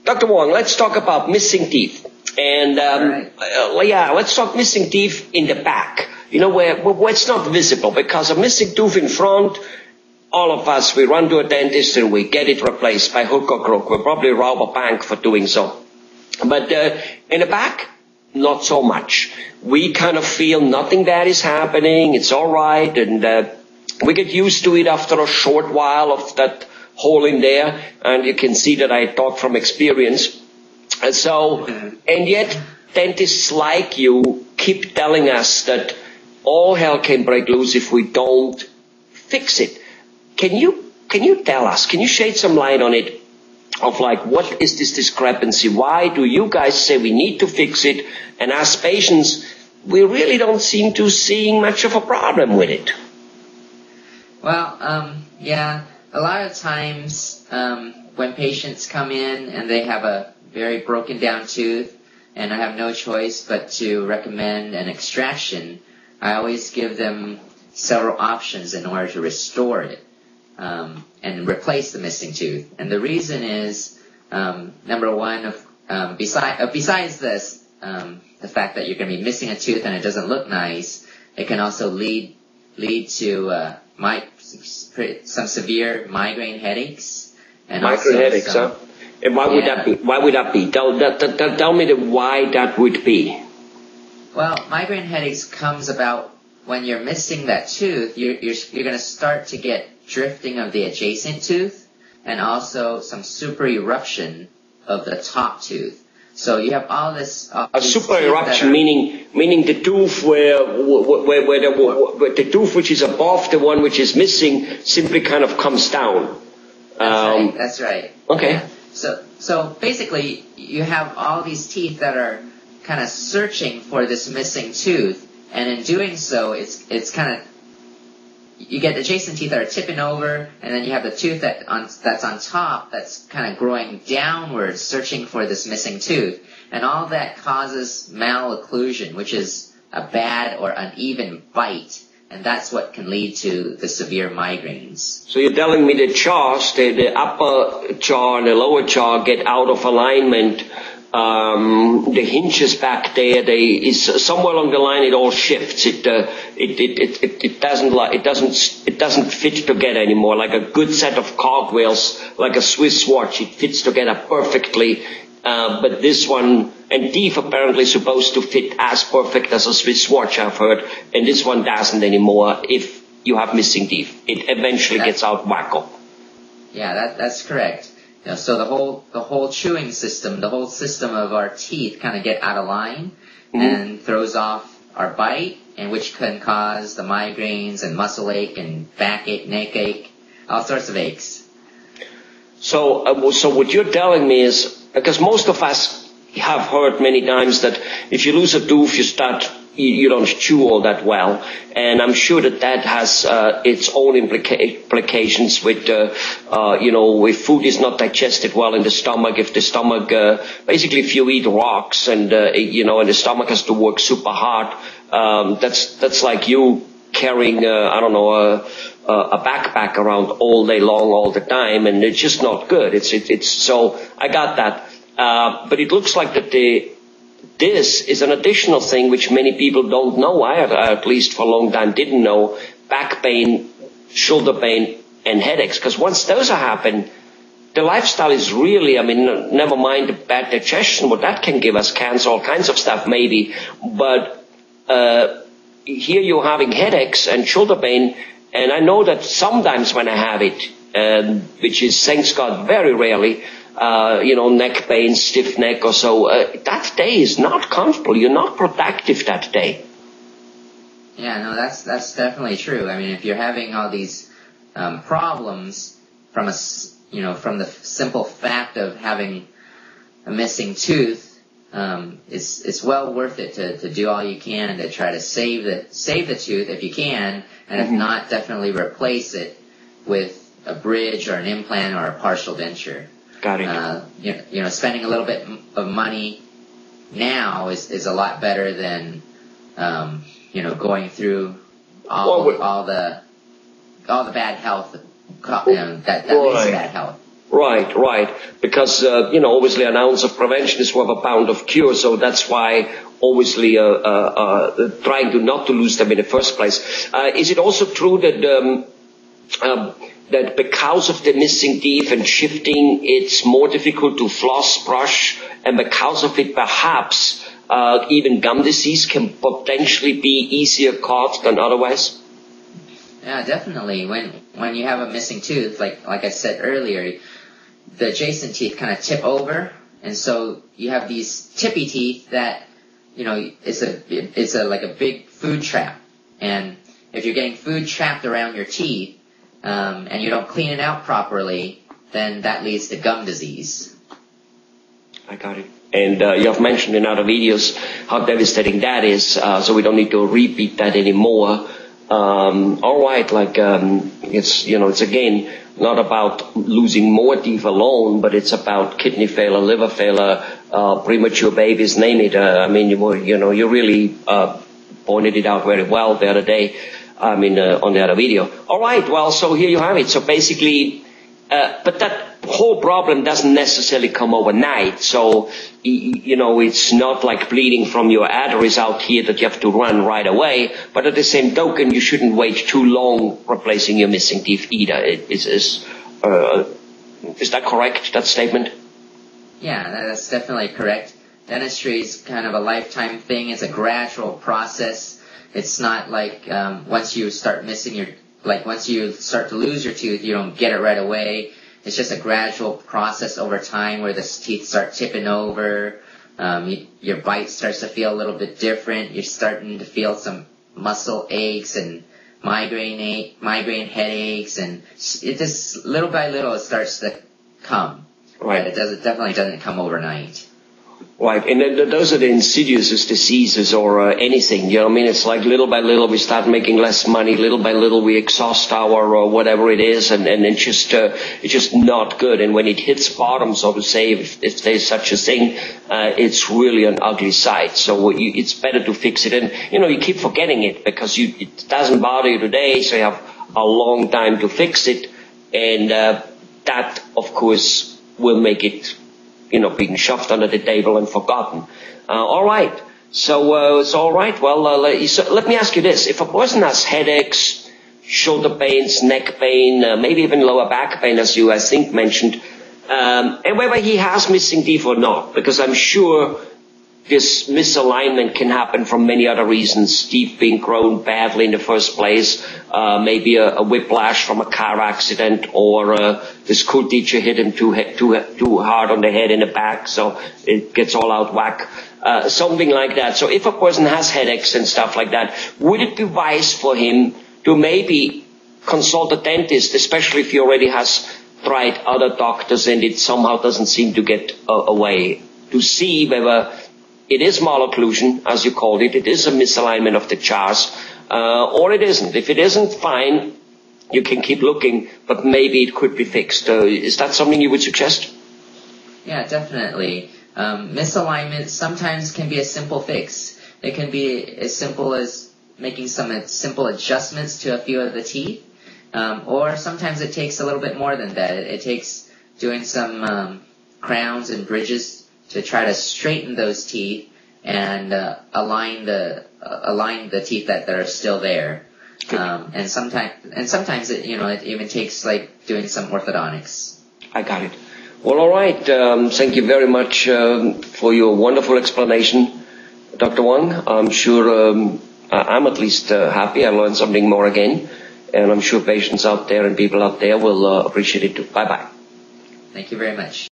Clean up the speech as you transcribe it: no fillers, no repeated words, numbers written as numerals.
Dr. Vuong, let's talk about missing teeth. And let's talk missing teeth in the back. You know, where it's not visible, because a missing tooth in front, all of us, we run to a dentist and we get it replaced by hook or crook. We'll probably rob a bank for doing so. But in the back, not so much. We kind of feel nothing bad is happening. It's all right. And we get used to it after a short while of that hole in there. And you can see that I talk from experience. And yet dentists like you keep telling us that all hell can break loose if we don't fix it. Can you tell us, can you shed some light on it, of like, what is this discrepancy? Why do you guys say we need to fix it, and as patients, we really don't seem to seeing much of a problem with it? Well, a lot of times when patients come in and they have a very broken down tooth, and I have no choice but to recommend an extraction, I always give them several options in order to restore it and replace the missing tooth. And the reason is, number one, besides this, the fact that you're going to be missing a tooth and it doesn't look nice, it can also lead to some severe migraine headaches. And migraine headaches, huh? And why would that be? Why would that be? Tell me why that would be. Well, migraine headaches comes about when you're missing that tooth. You're going to start to get drifting of the adjacent tooth, and also some super eruption of the top tooth. So you have all this. A super eruption, meaning the tooth where the tooth which is above the one which is missing simply kind of comes down. That's right. Okay. Yeah. So basically, you have all these teeth that are kind of searching for this missing tooth, and in doing so, it's kind of, you get adjacent teeth that are tipping over, and then you have the tooth that's on top that's kind of growing downwards, searching for this missing tooth, and all that causes malocclusion, which is a bad or uneven bite. And that's what can lead to the severe migraines. So you're telling me the jaws, the upper jaw and the lower jaw get out of alignment. The hinges back there, somewhere along the line it all shifts. It doesn't fit together anymore. Like a good set of cogwheels, like a Swiss watch, it fits together perfectly. But this one, and teeth apparently supposed to fit as perfect as a Swiss watch, I've heard, and this one doesn't anymore if you have missing teeth. It eventually gets out wacko. Yeah, that's correct. You know, so the whole chewing system, the whole system of our teeth kind of get out of line and throws off our bite, and which can cause the migraines and muscle ache and backache, neck ache, all sorts of aches. So what you're telling me is, because most of us have heard many times that if you lose a tooth, you don't chew all that well, and I'm sure that has its own implications with, if food is not digested well in the stomach, if the stomach, basically if you eat rocks and the stomach has to work super hard, that's like you carrying, a backpack around all day long, all the time, and it's just not good. So I got that. But it looks like that this is an additional thing which many people don't know. I at least for a long time didn't know. Back pain, shoulder pain, and headaches. Because once those happen, the lifestyle is really, never mind the bad digestion, what that can give us, cancer, all kinds of stuff maybe. But here you're having headaches and shoulder pain, and I know that sometimes when I have it, which is, thanks God, very rarely, neck pain, stiff neck or so, that day is not comfortable. You're not productive that day. Yeah, no, that's definitely true. I mean, if you're having all these problems from from the simple fact of having a missing tooth, it's well worth it to do all you can to try to save the tooth if you can, and if not, definitely replace it with a bridge or an implant or a partial denture. Got it. Spending a little bit of money now is a lot better than going through all the bad health that leads to bad health. Right. Because, obviously an ounce of prevention is worth a pound of cure, so that's why obviously trying not to lose them in the first place. Is it also true that because of the missing teeth and shifting, it's more difficult to floss, brush, and because of it, perhaps even gum disease can potentially be easier caught than otherwise? Yeah, definitely. When you have a missing tooth, like I said earlier, the adjacent teeth kind of tip over, and so you have these tippy teeth that, it's like a big food trap. And if you're getting food trapped around your teeth, and you don't clean it out properly, then that leads to gum disease. I got it. And you have mentioned in other videos how devastating that is, so we don't need to repeat that anymore. All right, it's again not about losing more teeth alone, but it's about kidney failure, liver failure, premature babies, name it. You really pointed it out very well the other day. On the other video. All right, well, so here you have it. So basically, but that whole problem doesn't necessarily come overnight. So, it's not like bleeding from your arteries out here that you have to run right away. But at the same token, you shouldn't wait too long replacing your missing teeth either. Is that correct, that statement? Yeah, that's definitely correct. Dentistry is kind of a lifetime thing. It's a gradual process. It's not like once you start once you start to lose your tooth, you don't get it right away. It's just a gradual process over time where the teeth start tipping over. Your bite starts to feel a little bit different. You're starting to feel some muscle aches and migraine headaches, and it just little by little it starts to come. Right. It definitely doesn't come overnight. Right, and those are the insidious diseases or anything, it's like little by little we start making less money, little by little we exhaust our whatever it is, and it's just not good. And when it hits bottom, so to say, if there's such a thing, it's really an ugly sight. So it's better to fix it. And, you keep forgetting it because it doesn't bother you today, so you have a long time to fix it. And that, of course, will make it being shoved under the table and forgotten. All right. So it's all right. Well, let me ask you this. If a person has headaches, shoulder pains, neck pain, maybe even lower back pain, as you, I think, mentioned, and whether he has missing teeth or not, because I'm sure this misalignment can happen from many other reasons, teeth being grown badly in the first place, maybe a whiplash from a car accident, or the school teacher hit him too hard on the head in the back, so it gets all out whack, something like that. So if a person has headaches and stuff like that, would it be wise for him to maybe consult a dentist, especially if he already has tried other doctors and it somehow doesn't seem to get away, to see whether it is malocclusion, as you called it. It is a misalignment of the jars, or it isn't. If it isn't, fine, you can keep looking, but maybe it could be fixed. Is that something you would suggest? Yeah, definitely. Misalignment sometimes can be a simple fix. It can be as simple as making some simple adjustments to a few of the teeth, or sometimes it takes a little bit more than that. It takes doing some crowns and bridges to try to straighten those teeth and align the teeth that are still there. And sometimes it even takes like doing some orthodontics. I got it. Well, all right. Thank you very much for your wonderful explanation, Dr. Vuong. I'm sure I'm at least happy. I learned something more again, and I'm sure patients out there and people out there will appreciate it too. Bye-bye. Thank you very much.